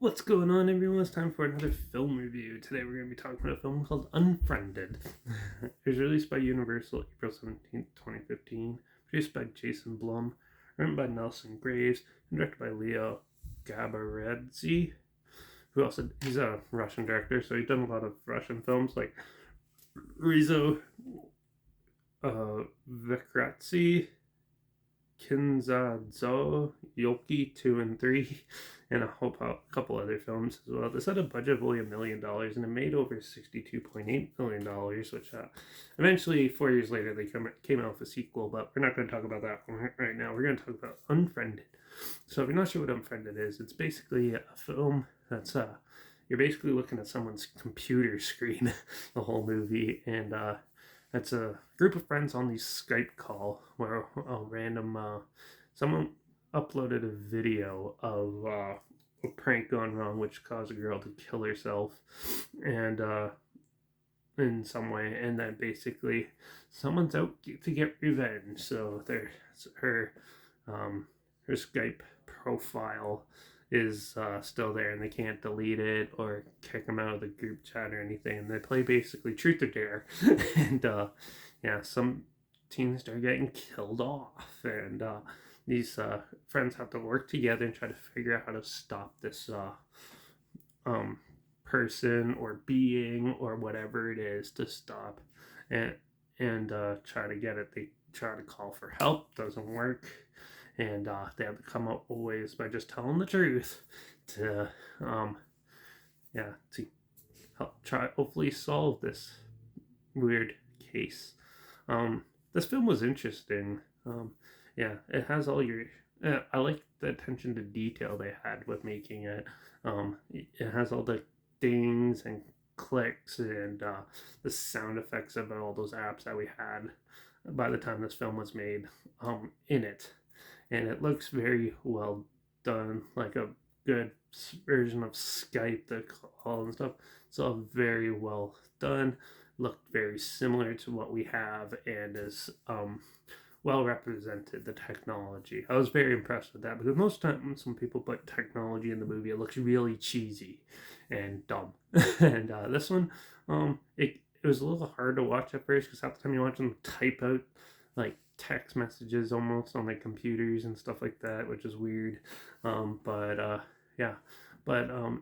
What's going on, everyone? It's time for another film review. Today we're going to be talking about a film called Unfriended. It was released by Universal April 17th, 2015, produced by Jason Blum, written by Nelson Graves, and directed by Leo Gabaredzi, he's a Russian director, so he's done a lot of Russian films like Rizo Vikratsi, Kinzazo, Yoki 2 and 3, and a couple other films as well. This had a budget of only $1 million and it made over $62.8 million, which eventually, 4 years later, they came out with a sequel, but we're not going to talk about that one right now. We're going to talk about Unfriended. So if you're not sure what Unfriended is, it's basically a film that's you're basically looking at someone's computer screen the whole movie, and it's a group of friends on the Skype call where someone uploaded a video of a prank gone wrong, which caused a girl to kill herself, and in some way, and then basically someone's out to get revenge. So her her Skype profile is still there, and they can't delete it or kick them out of the group chat or anything. And they play basically truth or dare, and some teens start getting killed off, and these friends have to work together and try to figure out how to stop this person or being or whatever it is to stop, and try to get it. They try to call for help, doesn't work, and they have to come up with ways by just telling the truth to to help try hopefully solve this weird case. This film was interesting. It has all your I like the attention to detail they had with making it. It has all the dings and clicks and the sound effects of all those apps that we had by the time this film was made in it, and it looks very well done, like a good version of Skype, the call and stuff. It's all very well done, looked very similar to what we have, and is well represented, the technology. I was very impressed with that, because most times when people put technology in the movie, it looks really cheesy and dumb. And this one, it was a little hard to watch at first, because half the time you watch them type out like text messages almost on their computers and stuff like that, which is weird. And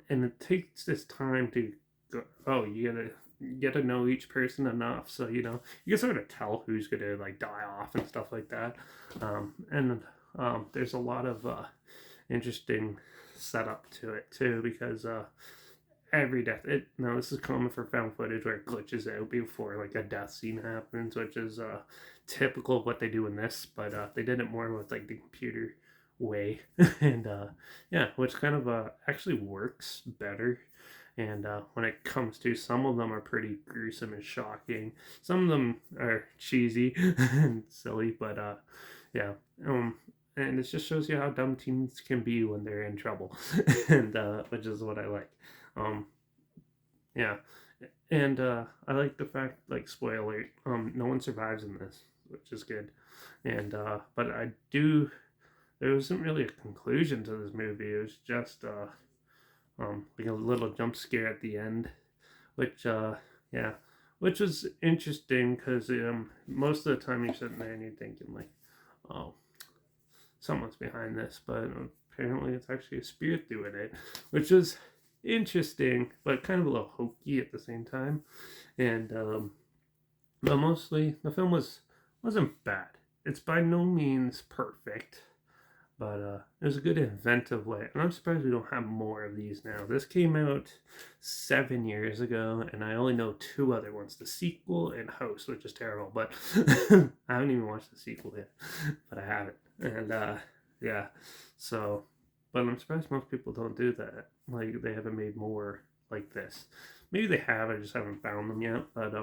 it takes this time to go. Oh, you gotta get to know each person enough, so you can sort of tell who's gonna like die off and stuff like that. And there's a lot of interesting setup to it too, because every death, this is common for found footage where it glitches out before like a death scene happens, which is typical of what they do in this, but they did it more with like the computer way. And which kind of actually works better. And when it comes to, some of them are pretty gruesome and shocking, some of them are cheesy and silly, but and it just shows you how dumb teens can be when they're in trouble. And which is what I like. um yeah and I like the fact, like, spoiler, no one survives in this, which is good. And but there wasn't really a conclusion to this movie. It was just like a little jump scare at the end, which which was interesting, because most of the time you're sitting there and you're thinking like, oh, someone's behind this, but apparently it's actually a spirit doing it, which was interesting, but kind of a little hokey at the same time. And but mostly the film wasn't bad. It's by no means perfect, but it was a good inventive way, and I'm surprised we don't have more of these now. This came out 7 years ago, and I only know two other ones: the sequel and House, which is terrible. But I haven't even watched the sequel yet, but I haven't. And so, but I'm surprised most people don't do that. Like, they haven't made more like this. Maybe they have, I just haven't found them yet. But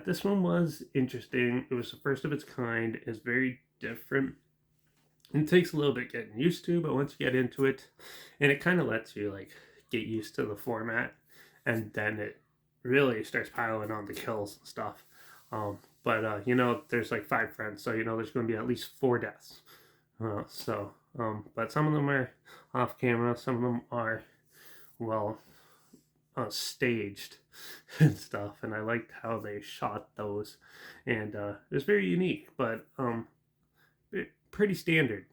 this one was interesting. It was the first of its kind. It's very different. It takes a little bit getting used to, but once you get into it, and it kind of lets you like get used to the format, and then it really starts piling on the kills and stuff. But there's like 5 friends, so there's going to be at least 4 deaths. But some of them are off camera, some of them are well staged and stuff, and I liked how they shot those, and it was very unique, but pretty standard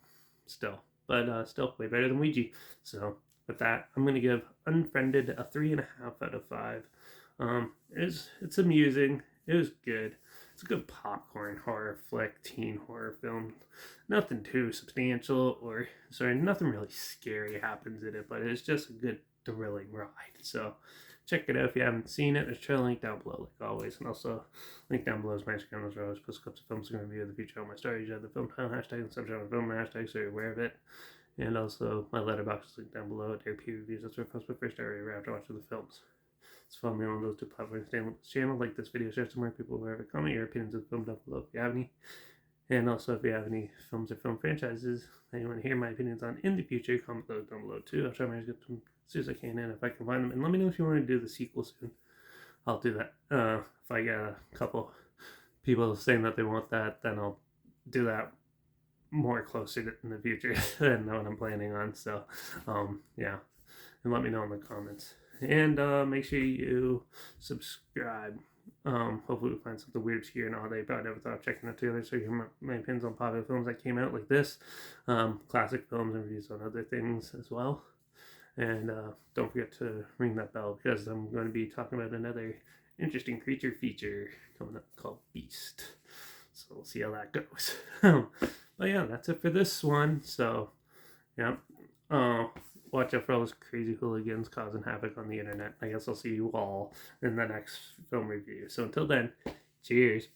still, but still way better than Ouija. So with that, I'm gonna give Unfriended a 3.5 out of 5. It's amusing. It was good. It's a good popcorn horror flick, teen horror film. Nothing too substantial or sorry, nothing really scary happens in it, but it's just a good thrilling ride. So check it out if you haven't seen it. There's a trailer link down below, like always, and also link down below is my Instagram. Those are always post clips of films I'm going to review in the future on my stories. You have the film title hashtag and subject of film hashtag, so you're aware of it. And also my letterbox is linked down below at their peer reviews. That's where I post my first area after watching the films. So follow me on those 2 platforms. Stay on this channel, like this video, share some more people who have a comment your opinions of the film down below if you have any. And also, if you have any films or film franchises that you want to hear my opinions on in the future, comment those down below too. I'll try to get them as soon as I can, and if I can find them. And let me know if you want to do the sequel soon. I'll do that. If I get a couple people saying that they want that, then I'll do that more closer in the future than what I'm planning on. So, yeah. And let me know in the comments. And make sure you subscribe. Hopefully we find something weird here and all day, but I never thought of checking out together. So you hear my opinions on popular films that came out like this, classic films and reviews on other things as well. And don't forget to ring that bell because I'm going to be talking about another interesting creature feature coming up called Beast. So we'll see how that goes. But yeah, that's it for this one. So yeah, watch out for all those crazy hooligans causing havoc on the internet. I guess I'll see you all in the next film review. So until then, cheers.